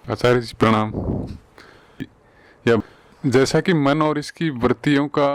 आचार्य जी प्रणाम। या जैसा कि मन और इसकी वृत्तियों का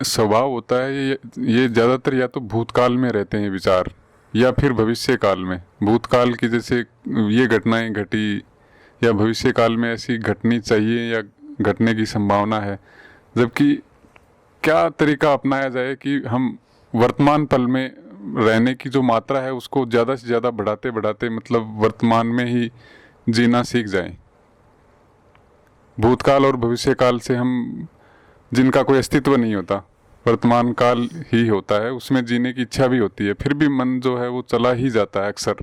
स्वभाव होता है, ये ज़्यादातर या तो भूतकाल में रहते हैं विचार, या फिर भविष्य काल में। भूतकाल की जैसे ये घटनाएं घटी, या भविष्य काल में ऐसी घटनी चाहिए या घटने की संभावना है। जबकि क्या तरीका अपनाया जाए कि हम वर्तमान पल में रहने की जो मात्रा है उसको ज़्यादा से ज़्यादा बढ़ाते बढ़ाते, मतलब वर्तमान में ही जीना सीख जाएं। भूतकाल और भविष्य काल से हम, जिनका कोई अस्तित्व नहीं होता, वर्तमान काल ही होता है, उसमें जीने की इच्छा भी होती है, फिर भी मन जो है वो चला ही जाता है अक्सर।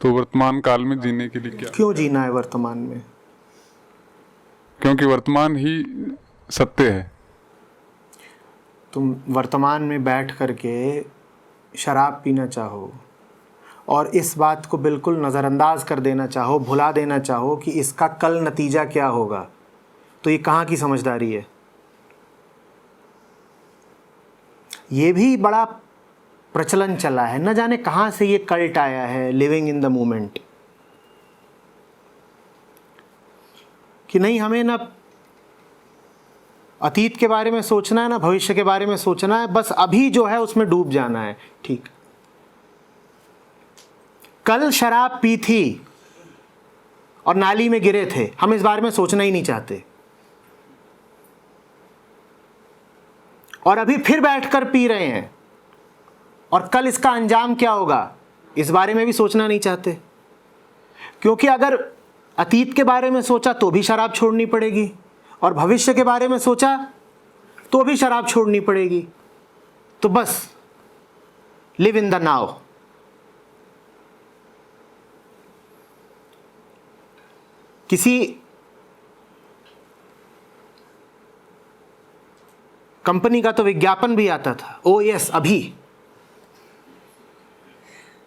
तो वर्तमान काल में जीने के लिए क्या, क्यों जीना है वर्तमान में? क्योंकि वर्तमान ही सत्य है। तुम वर्तमान में बैठ करके शराब पीना चाहो और इस बात को बिल्कुल नज़रअंदाज कर देना चाहो, भुला देना चाहो कि इसका कल नतीजा क्या होगा, तो ये कहाँ की समझदारी है? ये भी बड़ा प्रचलन चला है, न जाने कहाँ से ये कल्ट आया है, लिविंग इन द मोमेंट, कि नहीं हमें ना अतीत के बारे में सोचना है ना भविष्य के बारे में सोचना है, बस अभी जो है उसमें डूब जाना है। ठीक, कल शराब पी थी और नाली में गिरे थे, हम इस बारे में सोचना ही नहीं चाहते, और अभी फिर बैठकर पी रहे हैं और कल इसका अंजाम क्या होगा इस बारे में भी सोचना नहीं चाहते। क्योंकि अगर अतीत के बारे में सोचा तो भी शराब छोड़नी पड़ेगी, और भविष्य के बारे में सोचा तो भी शराब छोड़नी पड़ेगी। तो बस लिव इन द नाउ। किसी कंपनी का तो विज्ञापन भी आता था, ओ यस अभी,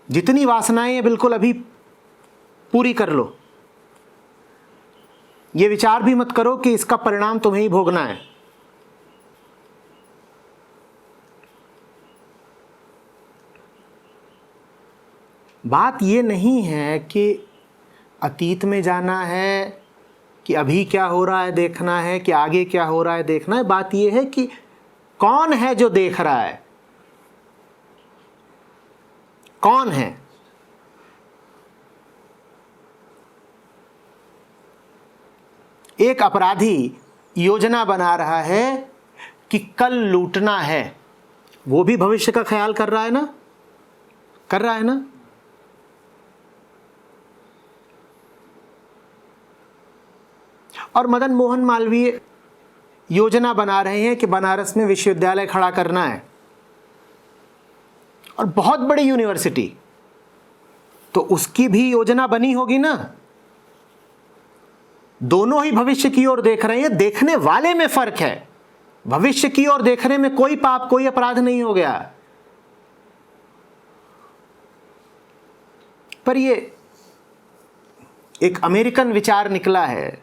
जितनी वासनाएं हैं बिल्कुल अभी पूरी कर लो, ये विचार भी मत करो कि इसका परिणाम तुम्हें ही भोगना है। बात ये नहीं है कि अतीत में जाना है, कि अभी क्या हो रहा है देखना है, कि आगे क्या हो रहा है देखना है। बात ये है कि कौन है जो देख रहा है, कौन है। एक अपराधी योजना बना रहा है कि कल लूटना है, वो भी भविष्य का ख्याल कर रहा है ना, कर रहा है ना। और मदन मोहन मालवीय योजना बना रहे हैं कि बनारस में विश्वविद्यालय खड़ा करना है, और बहुत बड़ी यूनिवर्सिटी, तो उसकी भी योजना बनी होगी ना। दोनों ही भविष्य की ओर देख रहे हैं, देखने वाले में फर्क है। भविष्य की ओर देखने में कोई पाप, कोई अपराध नहीं हो गया। पर ये एक अमेरिकन विचार निकला है,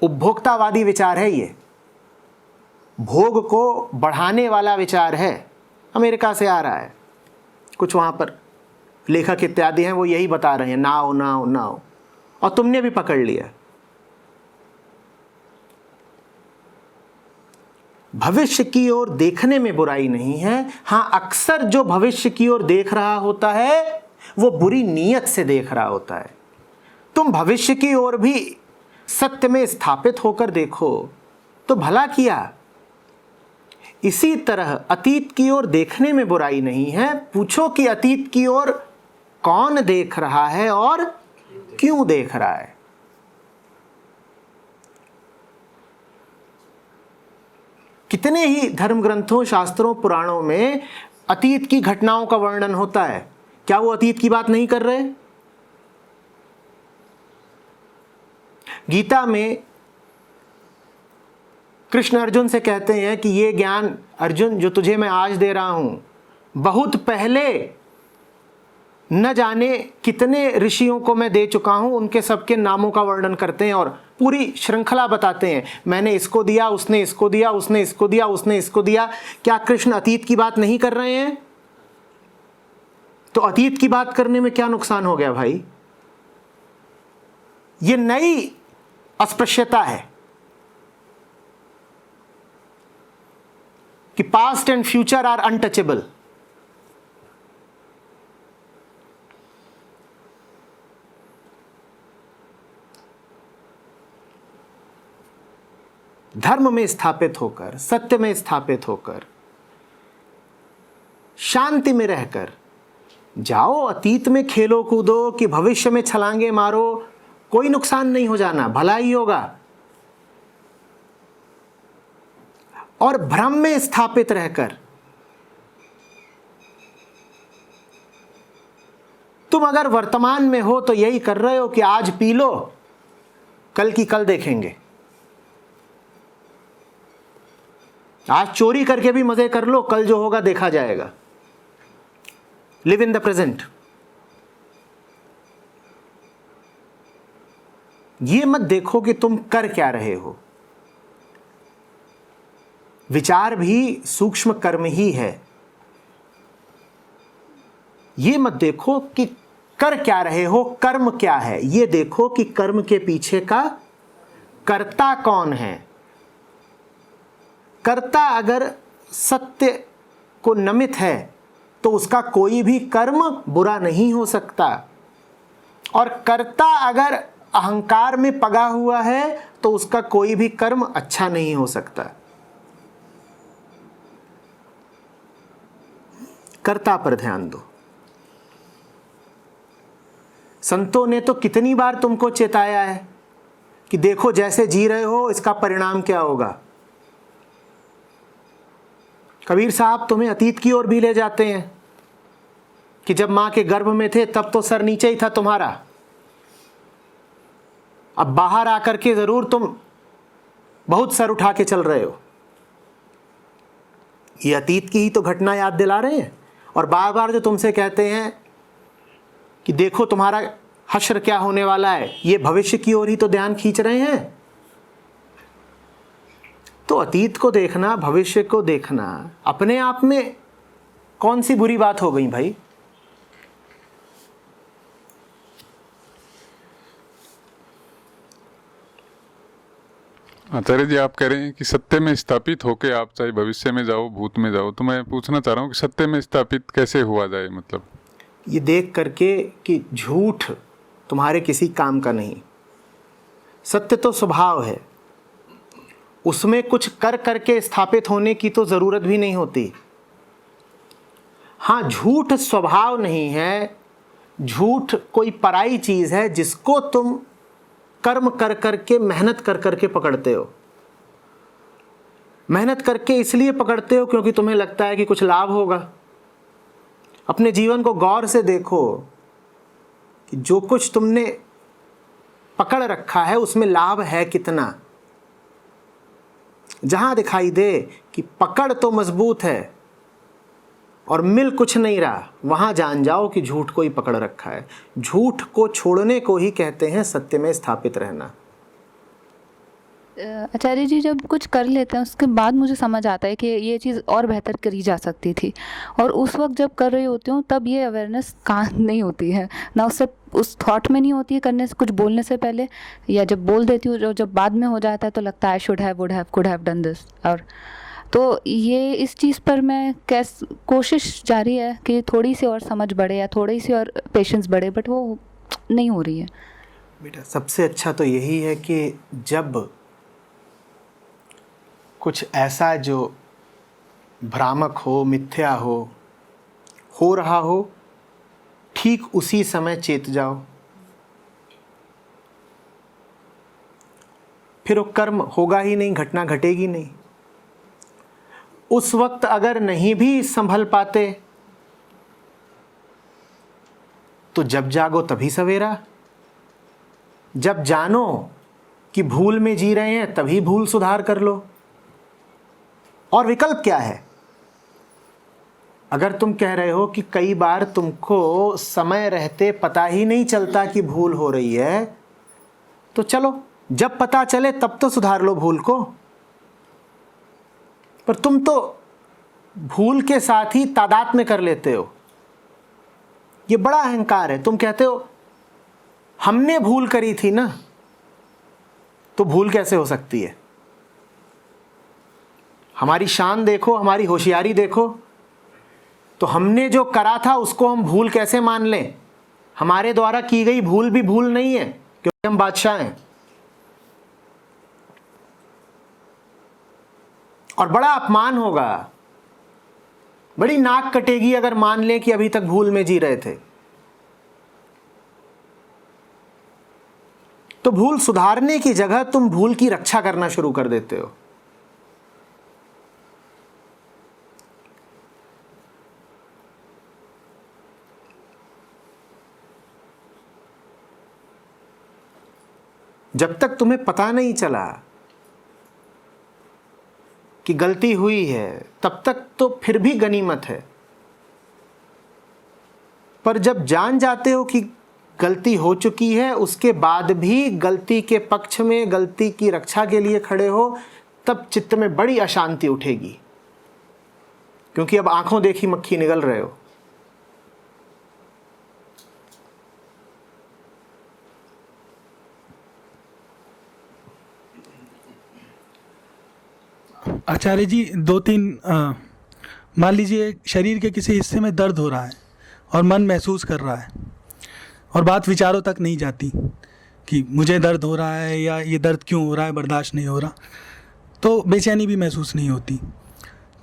उपभोक्तावादी विचार है, ये भोग को बढ़ाने वाला विचार है, अमेरिका से आ रहा है। कुछ वहां पर लेखक इत्यादि हैं, वो यही बता रहे हैं, ना हो ना हो ना हो, और तुमने भी पकड़ लिया। भविष्य की ओर देखने में बुराई नहीं है। हां, अक्सर जो भविष्य की ओर देख रहा होता है वो बुरी नीयत से देख रहा होता है। तुम भविष्य की ओर भी सत्य में स्थापित होकर देखो तो भला किया। इसी तरह अतीत की ओर देखने में बुराई नहीं है। पूछो कि अतीत की ओर कौन देख रहा है और क्यों देख रहा है। कितने ही धर्म ग्रंथों, शास्त्रों, पुराणों में अतीत की घटनाओं का वर्णन होता है। क्या वो अतीत की बात नहीं कर रहे? गीता में कृष्ण अर्जुन से कहते हैं कि ये ज्ञान अर्जुन जो तुझे मैं आज दे रहा हूं, बहुत पहले न जाने कितने ऋषियों को मैं दे चुका हूं। उनके सबके नामों का वर्णन करते हैं और पूरी श्रृंखला बताते हैं, मैंने इसको दिया, उसने इसको दिया, उसने इसको दिया, उसने इसको दिया। क्या कृष्ण अतीत की बात नहीं कर रहे हैं? तो अतीत की बात करने में क्या नुकसान हो गया भाई? ये नई अस्पृश्यता है कि past and future are untouchable. धर्म में स्थापित होकर, सत्य में स्थापित होकर, शांति में रहकर जाओ, अतीत में खेलो कूदो कि भविष्य में छलांगे मारो, कोई नुकसान नहीं हो जाना, भला ही होगा। और भ्रम में स्थापित रहकर तुम अगर वर्तमान में हो तो यही कर रहे हो कि आज पी लो, कल की कल देखेंगे। आज चोरी करके भी मजे कर लो, कल जो होगा देखा जाएगा। Live in the present. ये मत देखो कि तुम कर क्या रहे हो। विचार भी सूक्ष्म कर्म ही है। ये मत देखो कि कर क्या रहे हो, कर्म क्या है। ये देखो कि कर्म के पीछे का कर्ता कौन है। कर्ता अगर सत्य को नमित है तो उसका कोई भी कर्म बुरा नहीं हो सकता, और कर्ता अगर अहंकार में पगा हुआ है तो उसका कोई भी कर्म अच्छा नहीं हो सकता। कर्ता पर ध्यान दो। संतों ने तो कितनी बार तुमको चेताया है कि देखो जैसे जी रहे हो इसका परिणाम क्या होगा। कबीर साहब तुम्हें अतीत की ओर भी ले जाते हैं कि जब मां के गर्भ में थे तब तो सर नीचे ही था तुम्हारा, अब बाहर आकर के जरूर तुम बहुत सर उठा के चल रहे हो। ये अतीत की ही तो घटना याद दिला रहे हैं। और बार बार जो तुमसे कहते हैं कि देखो तुम्हारा हश्र क्या होने वाला है, ये भविष्य की ओर ही तो ध्यान खींच रहे हैं। तो अतीत को देखना, भविष्य को देखना अपने आप में कौन सी बुरी बात हो गई भाई। आचार्य जी, आप कह रहे हैं कि सत्य में स्थापित होके आप चाहे भविष्य में जाओ, भूत में जाओ, तो मैं पूछना चाह रहा हूँ कि सत्य में स्थापित कैसे हुआ जाए। मतलब ये देख करके कि झूठ तुम्हारे किसी काम का नहीं। सत्य तो स्वभाव है, उसमें कुछ कर करके स्थापित होने की तो जरूरत भी नहीं होती। हाँ, झूठ स्वभाव नहीं है, झूठ कोई पराई चीज है जिसको तुम कर्म कर करके, मेहनत कर करके पकड़ते हो। मेहनत करके इसलिए पकड़ते हो क्योंकि तुम्हें लगता है कि कुछ लाभ होगा। अपने जीवन को गौर से देखो कि जो कुछ तुमने पकड़ रखा है उसमें लाभ है कितना। जहां दिखाई दे कि पकड़ तो मजबूत है और मिल कुछ नहीं रहा, वहां जान जाओ कि झूठ को ही पकड़ रखा है। झूठ को छोड़ने को ही कहते हैं सत्य में स्थापित रहना। आचार्य जी, जब कुछ कर लेते हैं उसके बाद मुझे समझ आता है कि ये चीज़ और बेहतर करी जा सकती थी, और उस वक्त जब कर रही होती हूँ तब ये अवेयरनेस कहाँ नहीं होती है ना, उससे उस थॉट में नहीं होती है करने से, कुछ बोलने से पहले, या जब बोल देती हूँ जब बाद में हो जाता है तो लगता है should have, would have, could have done this. और तो ये इस चीज़ पर मैं कोशिश जारी है कि थोड़ी सी और समझ बढ़े या थोड़ी सी और पेशेंस बढ़े, बट वो नहीं हो रही है। बेटा, सबसे अच्छा तो यही है कि जब कुछ ऐसा जो भ्रामक हो, मिथ्या हो रहा हो, ठीक उसी समय चेत जाओ। फिर वो कर्म होगा ही नहीं, घटना घटेगी नहीं। उस वक्त अगर नहीं भी संभल पाते तो जब जागो तभी सवेरा। जब जानो कि भूल में जी रहे हैं तभी भूल सुधार कर लो। और विकल्प क्या है? अगर तुम कह रहे हो कि कई बार तुमको समय रहते पता ही नहीं चलता कि भूल हो रही है, तो चलो जब पता चले तब तो सुधार लो भूल को। पर तुम तो भूल के साथ ही तादात्म्य कर लेते हो। ये बड़ा अहंकार है। तुम कहते हो हमने भूल करी थी ना, तो भूल कैसे हो सकती है? हमारी शान देखो, हमारी होशियारी देखो। तो हमने जो करा था उसको हम भूल कैसे मान लें? हमारे द्वारा की गई भूल भी भूल नहीं है, क्योंकि हम बादशाह हैं। और बड़ा अपमान होगा, बड़ी नाक कटेगी अगर मान लें कि अभी तक भूल में जी रहे थे। तो भूल सुधारने की जगह तुम भूल की रक्षा करना शुरू कर देते हो। जब तक तुम्हें पता नहीं चला कि गलती हुई है, तब तक तो फिर भी गनीमत है। पर जब जान जाते हो कि गलती हो चुकी है, उसके बाद भी गलती के पक्ष में, गलती की रक्षा के लिए खड़े हो, तब चित्त में बड़ी अशांति उठेगी, क्योंकि अब आंखों देखी मक्खी निगल रहे हो। आचार्य जी, दो तीन मान लीजिए शरीर के किसी हिस्से में दर्द हो रहा है और मन महसूस कर रहा है और बात विचारों तक नहीं जाती कि मुझे दर्द हो रहा है या ये दर्द क्यों हो रहा है, बर्दाश्त नहीं हो रहा, तो बेचैनी भी महसूस नहीं होती।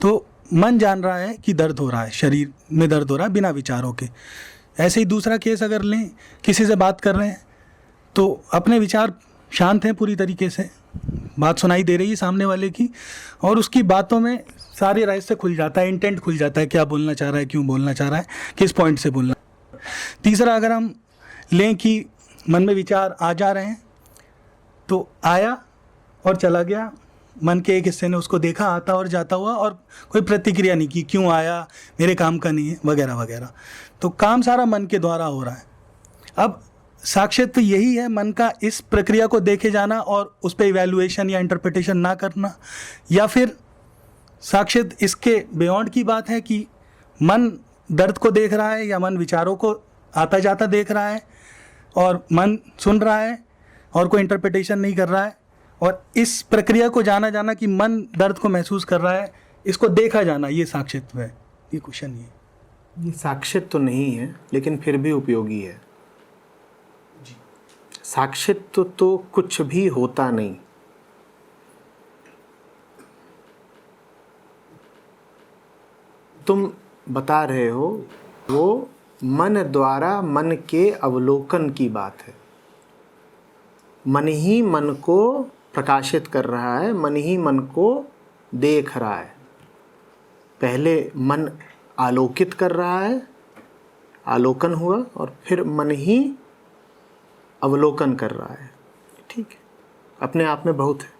तो मन जान रहा है कि दर्द हो रहा है, शरीर में दर्द हो रहा है बिना विचारों के। ऐसे ही दूसरा केस अगर लें, किसी से बात कर रहे हैं तो अपने विचार शांत हैं पूरी तरीके से, बात सुनाई दे रही है सामने वाले की, और उसकी बातों में सारे रहस्य खुल जाता है, इंटेंट खुल जाता है, क्या बोलना चाह रहा है, क्यों बोलना चाह रहा है, किस पॉइंट से बोलना। तीसरा अगर हम लें कि मन में विचार आ जा रहे हैं, तो आया और चला गया, मन के एक हिस्से ने उसको देखा आता और जाता हुआ, और कोई प्रतिक्रिया नहीं की, क्यों आया, मेरे काम का नहीं है, वगैरह वगैरह। तो काम सारा मन के द्वारा हो रहा है। अब साक्षित्व यही है, मन का इस प्रक्रिया को देखे जाना और उस पर इवैल्यूएशन या इंटरप्रिटेशन ना करना, या फिर साक्षित्व इसके बियॉन्ड की बात है कि मन दर्द को देख रहा है या मन विचारों को आता जाता देख रहा है और मन सुन रहा है और कोई इंटरप्रिटेशन नहीं कर रहा है, और इस प्रक्रिया को जाना जाना कि मन दर्द को महसूस कर रहा है, इसको देखा जाना, ये साक्षित्व है। ये क्वेश्चन ये साक्षित्व तो नहीं है, लेकिन फिर भी उपयोगी है। साक्षित्व तो कुछ भी होता नहीं। तुम बता रहे हो वो मन द्वारा मन के अवलोकन की बात है। मन ही मन को प्रकाशित कर रहा है, मन ही मन को देख रहा है। पहले मन आलोकित कर रहा है, आलोकन हुआ, और फिर मन ही अवलोकन कर रहा है। ठीक है, अपने आप में बहुत है।